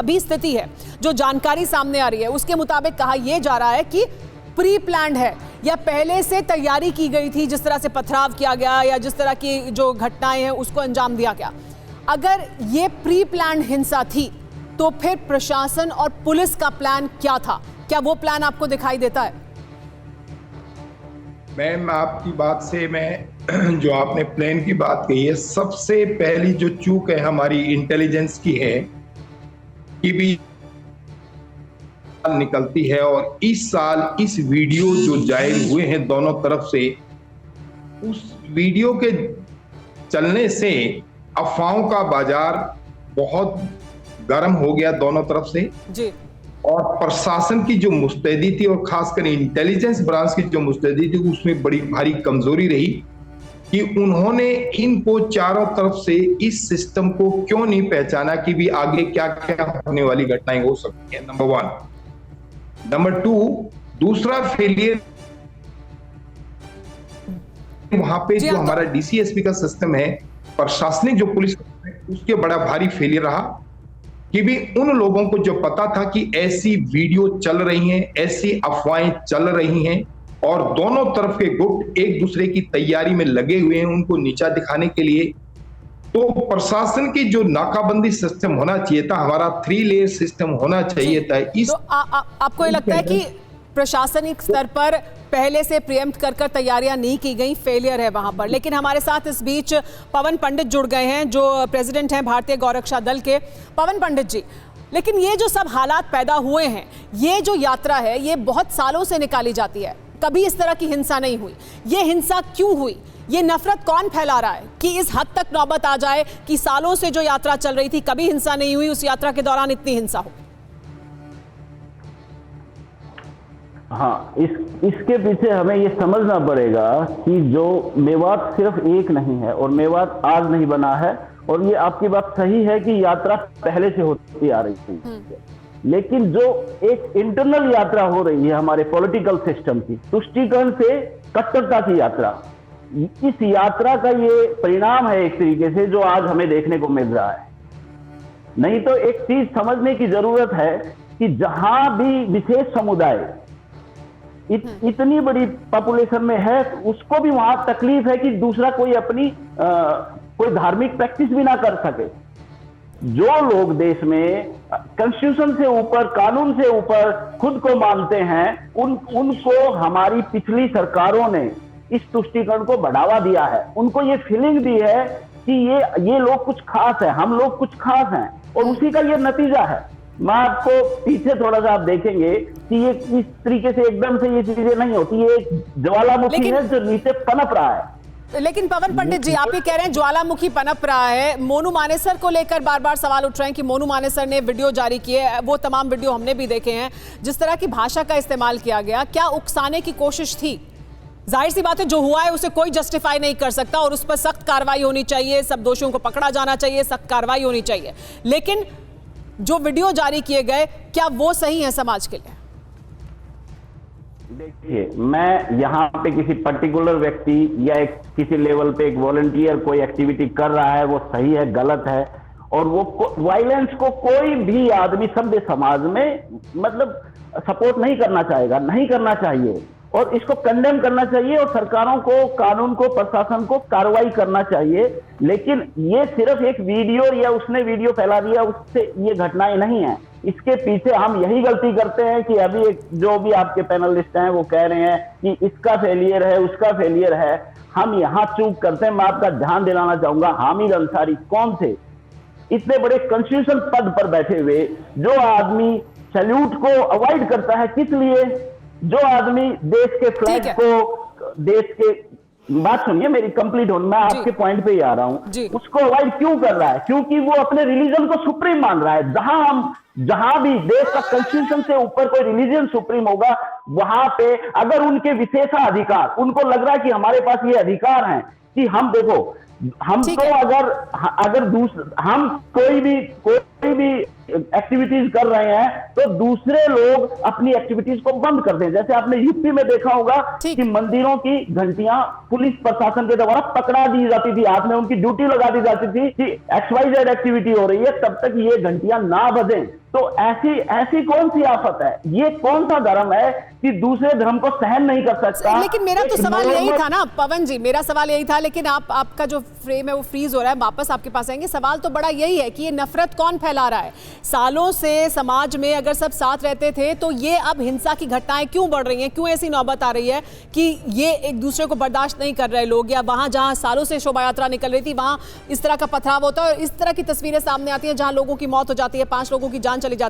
अभी स्थिति है, जो जानकारी सामने आ रही है, उसके मुताबिक कहा यह जा रहा है कि प्री प्लान्ड है या पहले से तैयारी की गई थी, जिस तरह से पथराव किया गया या जिस तरह की जो घटनाएं हैं उसको अंजाम दिया गया। अगर ये प्री प्लान्ड हिंसा थी तो फिर प्रशासन और पुलिस का प्लान क्या था? क्या वो प्लान आपको दिखाई देता है? मैम, आपकी बात से मैं जो आपने प्लान की बात कही है, सबसे पहली जो चूक है हमारी इंटेलिजेंस की है कि भी निकलती है। और इस साल इस वीडियो जो जाहिर हुए हैं दोनों तरफ से, उस वीडियो के चलने से अफवाहों का बाजार बहुत गर्म हो गया दोनों तरफ से जी। और प्रशासन की जो मुस्तैदी थी और खासकर इंटेलिजेंस ब्रांच की जो मुस्तैदी थी, उसमें बड़ी भारी कमजोरी रही कि उन्होंने इनको चारों तरफ से इस सिस्टम को क्यों नहीं पहचाना कि भी आगे क्या क्या होने वाली घटनाएं हो सकती है। नंबर 1। नंबर 2, दूसरा फेलियर वहां पे जो हमारा डीसीएसपी का सिस्टम है, प्रशासनिक जो पुलिस है, उसके बड़ा भारी फेलियर रहा कि भी उन लोगों को जो पता था कि ऐसी वीडियो चल रही हैं, ऐसी अफवाहें चल रही हैं और दोनों तरफ के गुट एक दूसरे की तैयारी में लगे हुए हैं उनको नीचा दिखाने के लिए, तो प्रशासन की जो नाकाबंदी सिस्टम होना चाहिए था, हमारा 3 लेयर सिस्टम होना चाहिए था। इस तो आपको ये लगता है कि प्रशासनिक स्तर पर पहले से प्रीएम्प्ट कर तैयारियां नहीं की गई, फेलियर है वहां पर? लेकिन हमारे साथ इस बीच पवन पंडित जुड़ गए हैं, जो प्रेसिडेंट हैं भारतीय गौरक्षा दल के। पवन पंडित जी, लेकिन ये जो सब हालात पैदा हुए हैं, ये जो यात्रा है, ये बहुत सालों से निकाली जाती है, कभी इस तरह की हिंसा नहीं हुई। ये हिंसा क्यों हुई? ये नफरत कौन फैला रहा है कि इस हद तक नौबत आ जाए कि सालों से जो यात्रा चल रही थी, कभी हिंसा नहीं हुई, उस यात्रा के दौरान इतनी हिंसा हो? हाँ, इसके पीछे हमें ये समझना पड़ेगा कि जो मेवात सिर्फ एक नहीं है और मेवात आज नहीं बना है। और ये आपकी बात सही है कि यात्रा पहले से होती आ रही थी, लेकिन जो एक इंटरनल यात्रा हो रही है हमारे पॉलिटिकल सिस्टम की, तुष्टीकरण से कट्टरता की यात्रा, इस यात्रा का ये परिणाम है एक तरीके से जो आज हमें देखने को मिल रहा है। नहीं तो एक चीज समझने की जरूरत है कि जहां भी विशेष समुदाय इतनी बड़ी पॉपुलेशन में है, उसको भी वहां तकलीफ है कि दूसरा कोई अपनी कोई धार्मिक प्रैक्टिस भी ना कर सके। जो लोग देश में कॉन्स्टिट्यूशन से ऊपर, कानून से ऊपर खुद को मानते हैं, उनको हमारी पिछली सरकारों ने इस तुष्टीकरण को बढ़ावा दिया है। उनको ये फीलिंग दी है कि ये लोग कुछ खास है, हम लोग कुछ खास हैं, और उसी का ये नतीजा है। मैं आपको पीछे थोड़ा सा आप देखेंगे कि ये इस तरीके से एकदम से ये चीजें नहीं होती। ये एक ज्वालामुखी है जो नीचे पनप रहा है। लेकिन पवन पंडित जी, आप ये कह रहे हैं ज्वालामुखी पनप रहा है। मोनू मानेसर को लेकर बार बार सवाल उठ रहे हैं कि मोनू मानेसर ने वीडियो जारी किए, वो तमाम वीडियो हमने भी देखे हैं, जिस तरह की भाषा का इस्तेमाल किया गया, क्या उकसाने की कोशिश थी? जाहिर सी बात है, जो हुआ है उसे कोई जस्टिफाई नहीं कर सकता और उस पर सख्त कार्रवाई होनी चाहिए, सब दोषियों को पकड़ा जाना चाहिए, सख्त कार्रवाई होनी चाहिए। लेकिन जो वीडियो जारी किए गए, क्या वो सही है समाज के लिए? देखिए, मैं यहाँ पे किसी पर्टिकुलर व्यक्ति या किसी लेवल पे एक वॉलंटियर कोई एक्टिविटी कर रहा है, वो सही है गलत है, और वो वायलेंस को कोई भी आदमी सभ्य समाज में मतलब सपोर्ट नहीं करना चाहेगा, नहीं करना चाहिए, और इसको कंडेम करना चाहिए और सरकारों को, कानून को, प्रशासन को कार्रवाई करना चाहिए। लेकिन ये सिर्फ एक वीडियो या उसने वीडियो फैला दिया उससे ये घटनाएं नहीं है। इसके पीछे हम यही गलती करते हैं कि अभी जो भी आपके पैनलिस्ट हैं वो कह रहे हैं कि इसका फेलियर है, उसका फेलियर है, हम यहाँ चूक करते हैं। मैं आपका ध्यान दिलाना चाहूंगा, हामिद अंसारी कौन थे? इतने बड़े कॉन्स्टिट्यूशन पद पर बैठे हुए जो आदमी सैल्यूट को अवॉइड करता है, किस लिए? जो आदमी देश के फ्लैग को, देश के, बात सुनिए मेरी कंप्लीट होने, मैं आपके पॉइंट पे ही आ रहा हूं, उसको अवॉइड क्यों कर रहा है? क्योंकि वो अपने रिलीजन को सुप्रीम मान रहा है। जहां भी देश का कॉन्स्टिट्यूशन से ऊपर कोई रिलीजन सुप्रीम होगा, वहां पे अगर उनके विशेषाधिकार, उनको लग रहा है कि हमारे पास ये अधिकार हैं कि हम, देखो, हम तो अगर हम कोई भी एक्टिविटीज कर रहे हैं तो दूसरे लोग अपनी एक्टिविटीज को बंद कर दें। जैसे आपने यूपी में देखा होगा कि मंदिरों की घंटियां पुलिस प्रशासन के द्वारा पकड़ा दी जाती थी, हाथ में उनकी ड्यूटी लगा दी जाती थी कि XYZ एक्टिविटी हो रही है, तब तक ये घंटियां ना बजें। तो ऐसी कौन सी आफत है, ये कौन सा धर्म है कि दूसरे धर्म को सहन नहीं कर सकता? लेकिन मेरा तो सवाल यही था ना पवन जी, मेरा सवाल यही था, लेकिन आपका जो फ्रेम है वो फ्रीज हो रहा है, वापस आपके पास आएंगे। सवाल तो बड़ा यही है कि ये नफरत कौन फैला रहा है? सालों से समाज में अगर सब साथ रहते थे तो ये अब हिंसा की घटनाएं क्यों बढ़ रही हैं? क्यों ऐसी नौबत आ रही है कि ये एक दूसरे को बर्दाश्त नहीं कर रहे लोग, या वहां जहां सालों से शोभा यात्रा निकल रही थी वहां इस तरह का पथराव होता है और इस तरह की तस्वीरें सामने आती हैं जहां लोगों की मौत हो जाती है, 5 लोगों की जान चली जाती है।